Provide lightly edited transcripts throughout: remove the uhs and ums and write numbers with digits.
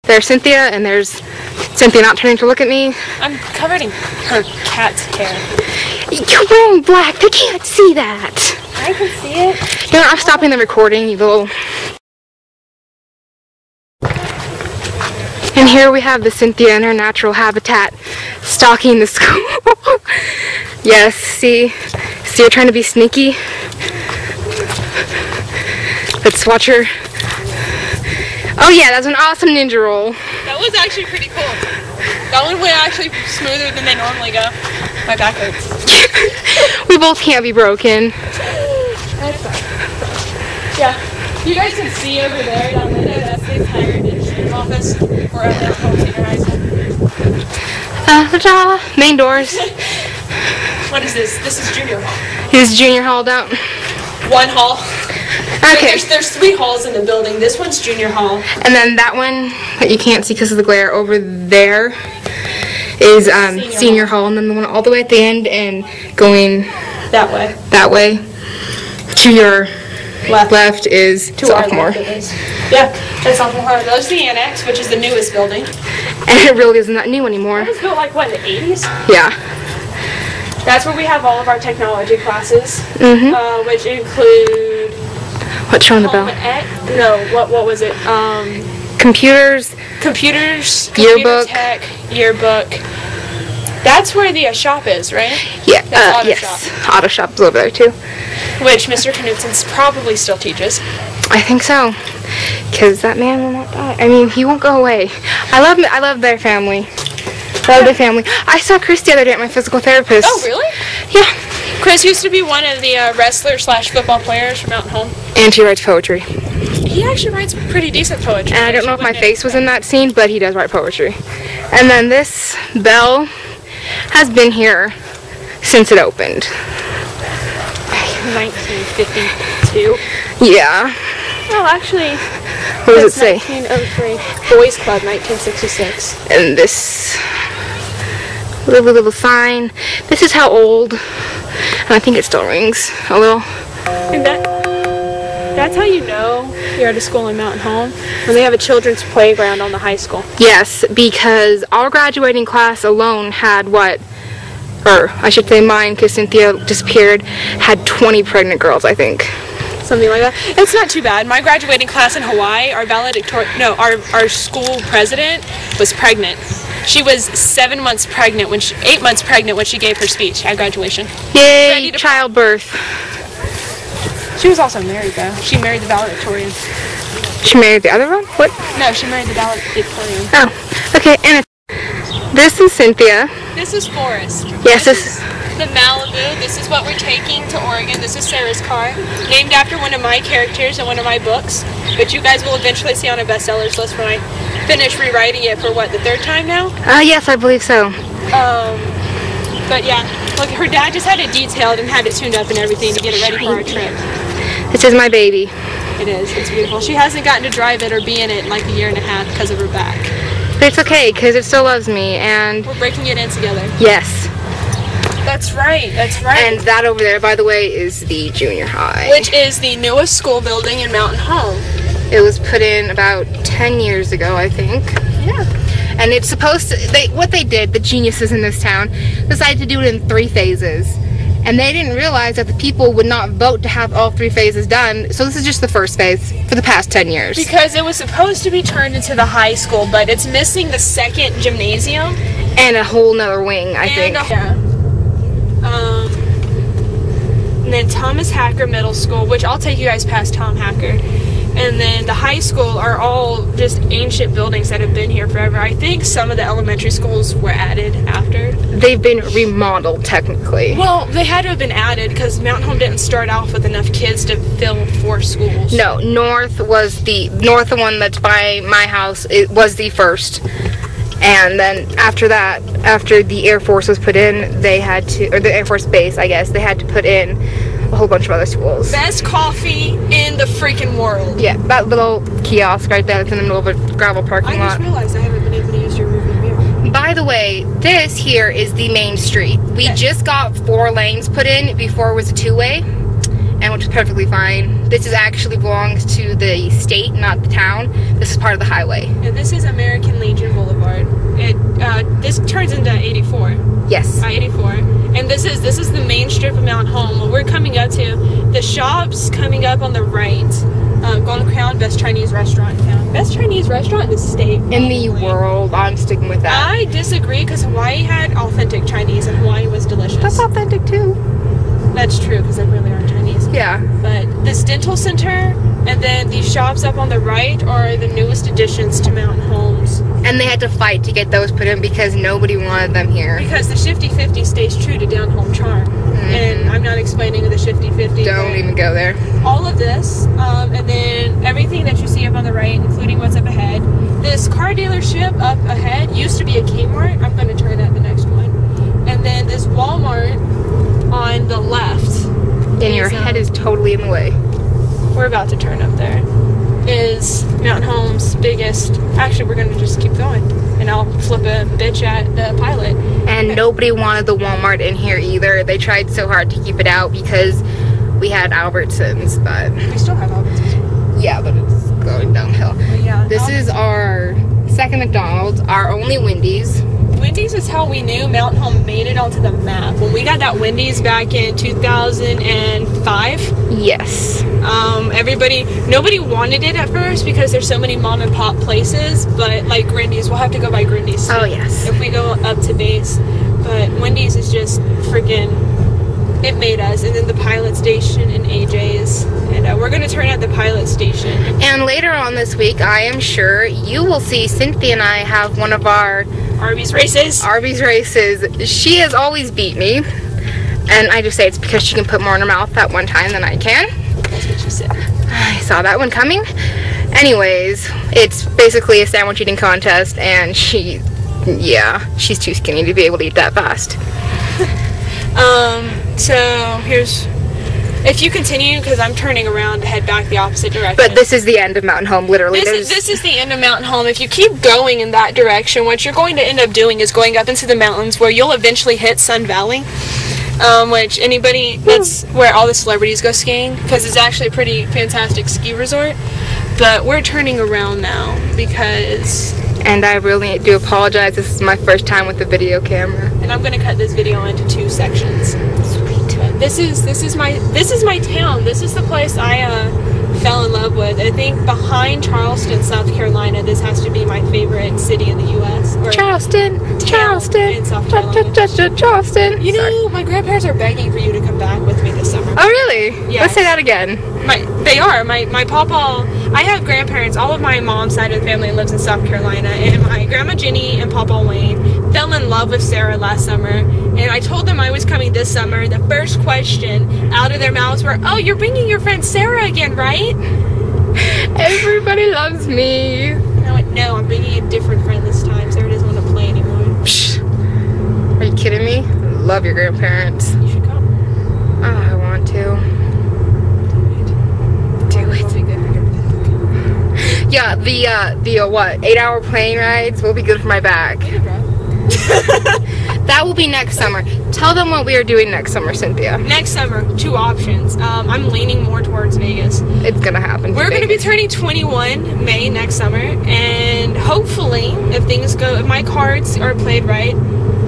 There's Cynthia, and there's Cynthia not turning to look at me. I'm covered in her cat's hair. You're wearing black. They can't see that. I can see it. You know, I'm stopping the recording, you little... And here we have the Cynthia in her natural habitat, stalking the school. Yes, see her trying to be sneaky. Let's watch her. Oh yeah, that's an awesome ninja roll. That was actually pretty cool. That one went actually smoother than they normally go. My back hurts. We both can't be broken. That's fine. Yeah. You guys can see over there, down there, that's the entire administrative office for Senior High School. Ta-da! Main doors. What is this? This is junior hall. Is junior hall down? One hall. Okay. There's 3 halls in the building. This one's junior hall. And then that one that you can't see because of the glare over there is senior hall. And then the one all the way at the end and going that way to your left is sophomore. Yeah, that's sophomore. There's the annex, which is the newest building. And it really isn't that new anymore. It was built like, what, in the 80s? Yeah. That's where we have all of our technology classes, which include... What's showing the bell? No, what was it? Computers, computer yearbook. tech, yearbook. That's where the shop is, right? Yeah, Auto yes. shop. Auto shop's over there too. Which Mr. Knudsen probably still teaches. I think so, because that man will not die. I mean, he won't go away. I love their family. Love their family. I saw Chris the other day at my physical therapist. Oh, really? Yeah. Chris used to be one of the wrestler/football players from Mountain Home. And he writes poetry. He actually writes pretty decent poetry. And I don't know if my face was in that scene, but he does write poetry. And then this bell has been here since it opened. 1952. Yeah. Oh, actually, what does it say? 1903. Boys Club, 1966. And this little sign. This is how old. And I think it still rings a little. And that's how you know you're at a school in Mountain Home, when they have a children's playground on the high school. Yes, because our graduating class alone had I should say mine, because Cynthia disappeared, had 20 pregnant girls, I think. Something like that. It's not too bad. My graduating class in Hawaii, our school president was pregnant. She was 8 months pregnant when she gave her speech at graduation. Yay, childbirth. She was also married though. She married the valedictorian. She married the other one? What? No, she married the valedictorian. Oh, okay. And this is Cynthia. This is Forrest. Yes, this is the Malibu. This is what we're taking to Oregon. This is Sarah's car, named after one of my characters in one of my books, which you guys will eventually see on a bestsellers list when I finish rewriting it for what, the 3rd time now? Yes, I believe so. But yeah, look, her dad just had it detailed and had it tuned up and everything to get it ready for our trip. This is my baby. It is. It's beautiful. She hasn't gotten to drive it or be in it in like a 1.5 years because of her back. But it's okay, because it still loves me, and... We're breaking it in together. Yes. That's right, that's right. And that over there, by the way, is the junior high. Which is the newest school building in Mountain Home. It was put in about 10 years ago, I think. Yeah. And it's supposed to... What they did, the geniuses in this town, decided to do it in 3 phases. And they didn't realize that the people would not vote to have all 3 phases done, so this is just the first phase for the past 10 years. Because it was supposed to be turned into the high school, but it's missing the 2nd gymnasium. And a whole nother wing, I think. Yeah. And then Thomas Hacker Middle School, which I'll take you guys past Tom Hacker. And then the high school are all just ancient buildings that have been here forever. I think some of the elementary schools were added after. They've been remodeled, technically. Well, they had to have been added because Mountain Home didn't start off with enough kids to fill 4 schools. No, North, the one that's by my house, it was the first. And then after that, after the Air Force was put in, they had to, or the Air Force Base, I guess, they had to put in a whole bunch of other schools. Best coffee in the freaking world. Yeah, that little kiosk right there that's in the middle of a gravel parking lot. I just realized I haven't been able to use your moving mirror. By the way, this here is the main street. We just got 4 lanes put in, before it was a 2-way, and which is perfectly fine. This is actually belongs to the state, not the town. This is part of the highway. Yeah, this is American turns into 84. Yes. 84. And this is the main strip of Mount Home. What we're coming up to, the shop's coming up on the right. Golden Crown, best Chinese restaurant in town. Best Chinese restaurant in the state. In the world, I'm sticking with that. I disagree because Hawaii had authentic Chinese and Hawaii was delicious. That's authentic too. That's true because they really are Chinese. Yeah. But this dental center and then these shops up on the right are the newest additions to Mountain Homes. And they had to fight to get those put in because nobody wanted them here. Because the Shifty 50 stays true to down home charm. And I'm not explaining the Shifty 50. Don't even go there. All of this, and then everything that you see up on the right, including what's up ahead. This car dealership up ahead used to be a Kmart. I'm going to turn at the next one. And then this Walmart on the left. And your head is totally in the way. We're about to turn up there. Is Mountain Home's biggest. Actually, we're going to just keep going. And I'll flip a bitch at the pilot. And nobody wanted the Walmart in here either. They tried so hard to keep it out because we had Albertsons, but... We still have Albertsons. Yeah, but it's going downhill. But yeah, this is our second McDonald's, our only Wendy's. Wendy's is how we knew Mountain Home made it onto the map. When we got that Wendy's back in 2005. Yes. Nobody wanted it at first because there's so many mom and pop places, but like Grindy's, we'll have to go by Grindy's. Oh, yes. If we go up to base. But Wendy's is just freaking, it made us. And then the pilot station and AJ's. And we're going to turn at the pilot station. And later on this week, I am sure you will see Cynthia and I have one of our Arby's races. Arby's races. She has always beat me. And I just say it's because she can put more in her mouth at one time than I can. That's what she said. I saw that one coming. Anyways, it's basically a sandwich eating contest, and she's too skinny to be able to eat that fast. So here's, if you continue, because I'm turning around to head back the opposite direction. But this is the end of Mountain Home, literally. This is the end of Mountain Home. If you keep going in that direction, what you're going to end up doing is going up into the mountains where you'll eventually hit Sun Valley. Which that's where all the celebrities go skiing, because it's actually a pretty fantastic ski resort. But we're turning around now because... And I really do apologize, this is my first time with the video camera. And I'm going to cut this video into 2 sections. Sweet. But this is my town. This is the place I fell in love with. I think behind Charleston, South Carolina, this has to be my favorite city in the U.S. Charleston in South Carolina. Charleston. You know, my grandparents are begging for you to come back with me this summer. Oh, really? Yes. Let's say that again. They are. My pawpaw, I have grandparents, all of my mom's side of the family lives in South Carolina, and my grandma Jenny and pawpaw Wayne fell in love with Sarah last summer, and I told them I was coming this summer. The first question out of their mouths were, "Oh, you're bringing your friend Sarah again, right?" Everybody loves me. And I went, "No, I'm bringing a different friend this time. Sarah doesn't want to play anymore." Psh. Are you kidding me? Love your grandparents. You should come. Oh, I want to. Yeah, the what, 8-hour plane rides will be good for my back. That will be next summer. Tell them what we are doing next summer, Cynthia. Next summer, 2 options. I'm leaning more towards Vegas. It's gonna happen. We're gonna be turning 21 May next summer, and hopefully, if my cards are played right,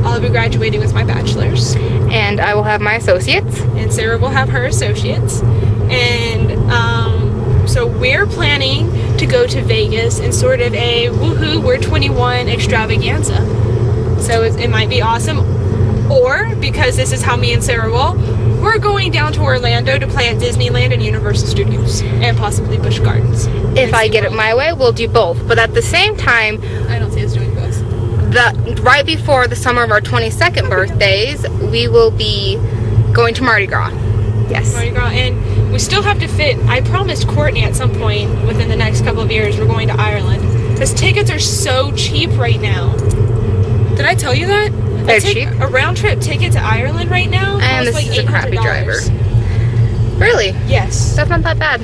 I'll be graduating with my bachelor's. And I will have my associates. And Sarah will have her associates. And so we're planning to go to Vegas in sort of a woohoo, we're 21 extravaganza. So it might be awesome. Or, because this is how me and Sarah roll, we're going down to Orlando to play at Disneyland and Universal Studios. And possibly Busch Gardens. If I get it my way, we'll do both. But at the same time, I don't see us doing both. Right before the summer of our 22nd birthdays, we will be going to Mardi Gras. Yes. Mardi Gras. And we still have to fit. I promised Courtney at some point within the next couple of years we're going to Ireland. Because tickets are so cheap right now. Did I tell you that? They're cheap? A round trip ticket to Ireland right now and this like is a crappy $800. driver. Really? Yes. That's not that bad.